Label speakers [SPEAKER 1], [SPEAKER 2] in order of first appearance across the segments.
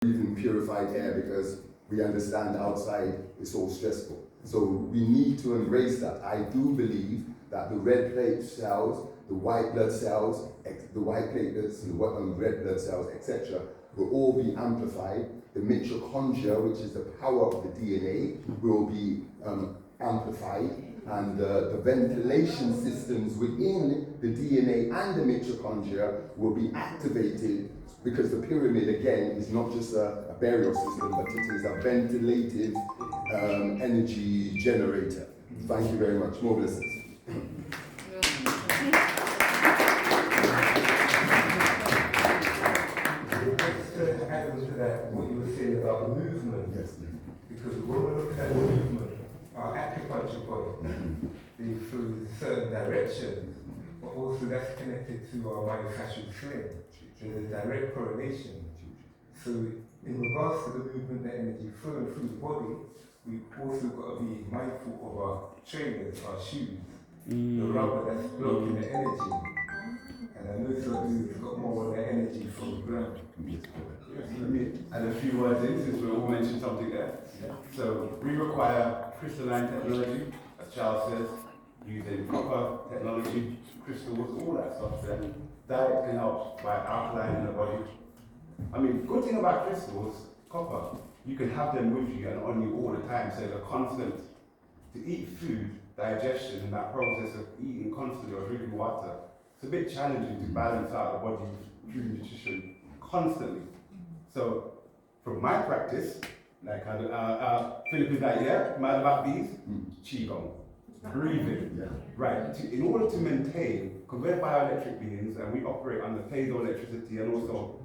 [SPEAKER 1] breathing purified air because we understand outside it's all stressful. So we need to embrace that. I do believe that the red plate cells, the white blood cells, the white platelets, and the red blood cells, etc., will all be amplified. The mitochondria, which is the power of the DNA, will be amplified, and the ventilation systems within the DNA and the mitochondria will be activated, because the pyramid, again, is not just a burial system, but it is a ventilated energy generator. Thank you very much. More blessings.
[SPEAKER 2] To add on to that, what you were saying about the movement, yes, because when we look at the movement, our acupuncture body, they through certain directions, but also that's connected to our myofascial sling. There's a direct correlation. So in regards to the movement, the energy flowing through the body, we've also got to be mindful of our trainers, our shoes, the rubber that's blocking the energy. And I know some who's got more of the energy from the ground.
[SPEAKER 3] Let me add a few words in, since we all mentioned something there. So we require crystalline technology, as Charles says, using copper technology, crystals, all that stuff there. Diet can help by alkalining the body. I mean, good thing about crystals, copper, you can have them with you and on you all the time, so they're constant. To eat food, digestion, and that process of eating constantly or drinking water, it's a bit challenging to balance out the body's food nutrition constantly. So, from my practice, like Philip is like, yeah, mad about these, Qigong, breathing, right? In order to maintain, because we're bioelectric beings and we operate under piezoelectricity and also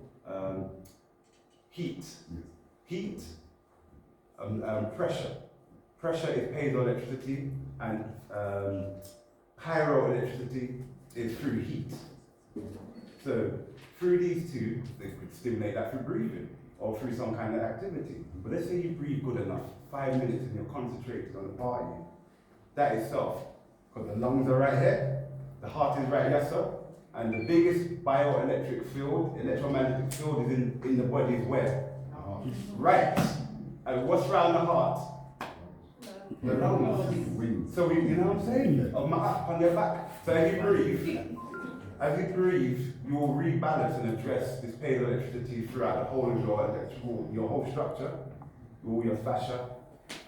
[SPEAKER 3] heat, pressure. Pressure is piezoelectricity, and pyroelectricity is through heat. So through these two, they could stimulate that through breathing or through some kind of activity. But let's say you breathe good enough, 5 minutes, and you're concentrated on the part of you. That itself, because the lungs are right here, the heart is right here, sir, and the biggest bioelectric field, electromagnetic field, is in the body is where? Right. And what's around the heart? The lungs. So you know what I'm saying? On your back. So as you breathe, you will rebalance and address this piezoelectricity throughout the whole of your whole structure, all your fascia,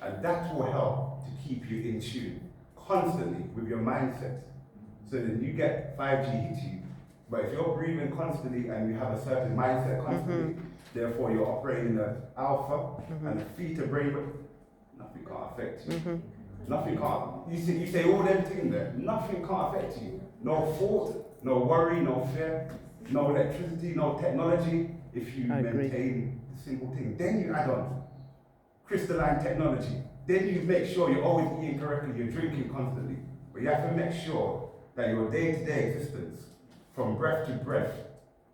[SPEAKER 3] and that will help to keep you in tune constantly with your mindset. So then you get 5G hits you, but if you're breathing constantly and you have a certain mindset constantly, therefore you're operating the alpha and the theta brain, nothing can't affect you. Nothing can't. You say all them things there. Nothing can't affect you. No thought, no worry, no fear, no electricity, no technology. If you maintain the simple thing, then you add on crystalline technology. Then you make sure you're always eating correctly, you're drinking constantly. But you have to make sure that your day-to-day existence, from breath to breath,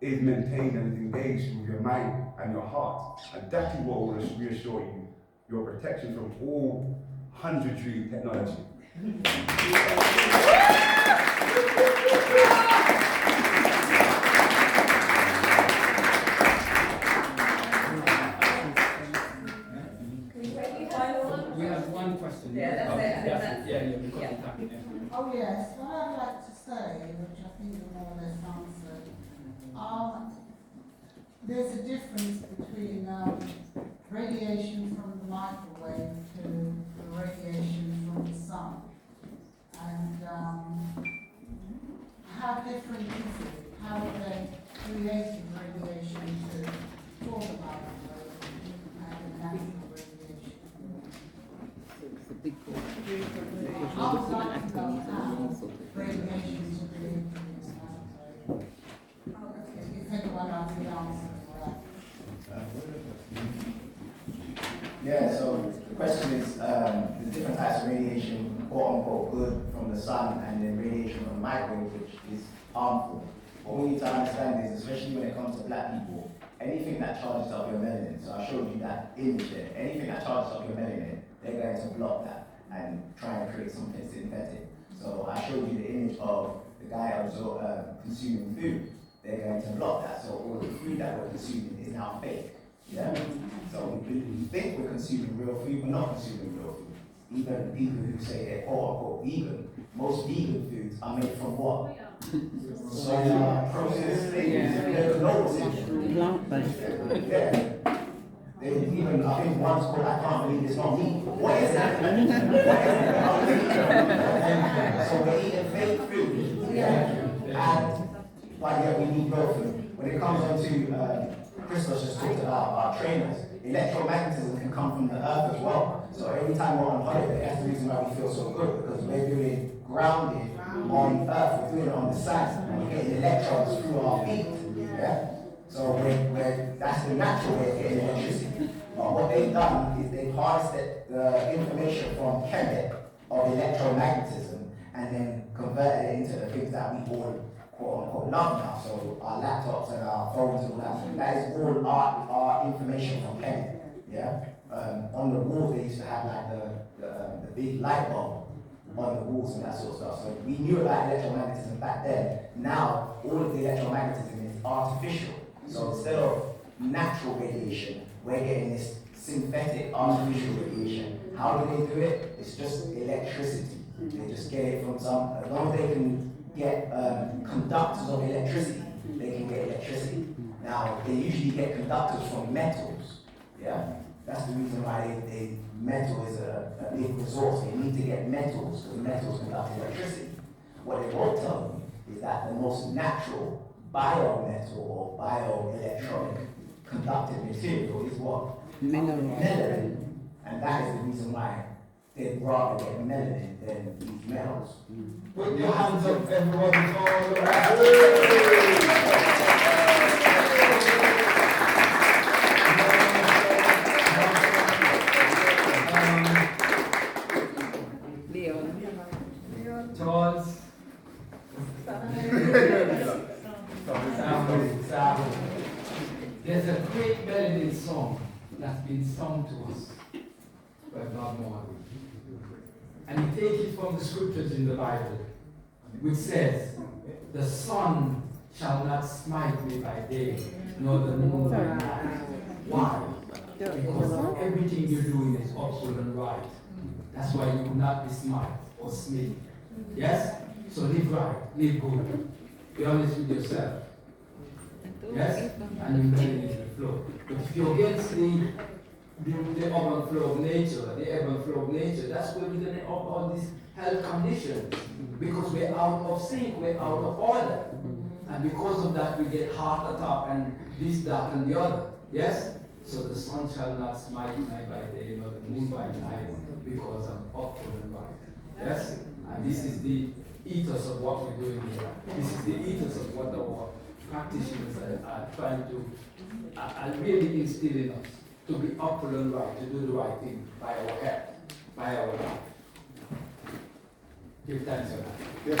[SPEAKER 3] is maintained and is engaged with your mind and your heart. And that is what will reassure you your protection from all 100-degree technology.
[SPEAKER 4] We have one question.
[SPEAKER 5] Oh yes, what I'd like to say, which I think you more or less answered, there's a difference between radiation from the microwave to the radiation from the sun. And how different is it? How are they creating radiation for the microwave and the natural radiation?
[SPEAKER 6] It's a big one.
[SPEAKER 5] I would like to know how radiation is created in this microwave. If anyone has the answer for that.
[SPEAKER 7] Yeah, so the question is, the different types of radiation, quote unquote, good from the sun, and then radiation from the microwave, which is harmful. What we need to understand is, especially when it comes to black people, anything that charges up your melanin, so I showed you that image there, anything that charges up your melanin, they're going to block that and try and create something synthetic. So I showed you the image of the guy consuming food. They're going to block that, so all the food that we're consuming is now fake. Yeah? So we think we're consuming real food, we're not consuming real food. Even people who say they're quote unquote vegan, most vegan foods are made from what? Soya, processed things, there's no decision.
[SPEAKER 6] Plant-based.
[SPEAKER 7] Yeah. They even, I think one's called, I can't believe it's not meat. What is that? What is it? So we're eating fake food, yeah? And, but yet we need real food. When it comes on to, Christos just talked about our trainers, electromagnetism can come from the earth as well. So every time we're on holiday, that's the reason why we feel so good, because we're doing grounded on earth, we're doing it on the sand, and we're getting electrons through our feet. Yeah? So that's the natural way of getting electricity. But what they've done is they've harnessed the information from Kemet of electromagnetism and then converted it into the things that we all quote unquote love now. So our laptops and our phones and all that. That is all our information from Kemet. Yeah? On the walls they used to have like the big light bulb on the walls and that sort of stuff. So we knew about electromagnetism back then. Now all of the electromagnetism is artificial. So instead of natural radiation, we're getting this synthetic artificial radiation. How do they do it? It's just electricity. They just get it from some, as long as they can get conductors of electricity, they can get electricity. Now, they usually get conductors from metals. Yeah? That's the reason why metal is a big resource. They need to get metals, because metals conduct electricity. What they won't tell you is that the most natural biometal or bioelectronic conductive material is what? Melanin. And that is the reason why they'd rather get melanin than these metals.
[SPEAKER 2] Put your hands up, everybody, for all the
[SPEAKER 4] Charles. There's a great melody song that's been sung to us by Bob Marley. And he takes it from the scriptures in the Bible, which says, "The sun shall not smite me by day, nor the moon by night." Why? Because everything you're doing is upward and right. That's why you will not be smite or smitten. Yes? So live right, live good. Be honest with yourself. Yes? And you can the flow. But if you're against the ebb and flow of nature, that's where we're going to have all these health conditions. Because we're out of sync, we're out of order. And because of that, we get heart attack and this, that, and the other. Yes? So the sun shall not smite me by day, nor the moon by night, because I'm upward and right. Yes? And this is the ethos of what we're doing here. This is the ethos of what our practitioners are trying to really instill in us, to be upward and right, to do the right thing by our health, by our life. Give thanks for that.
[SPEAKER 1] Yes,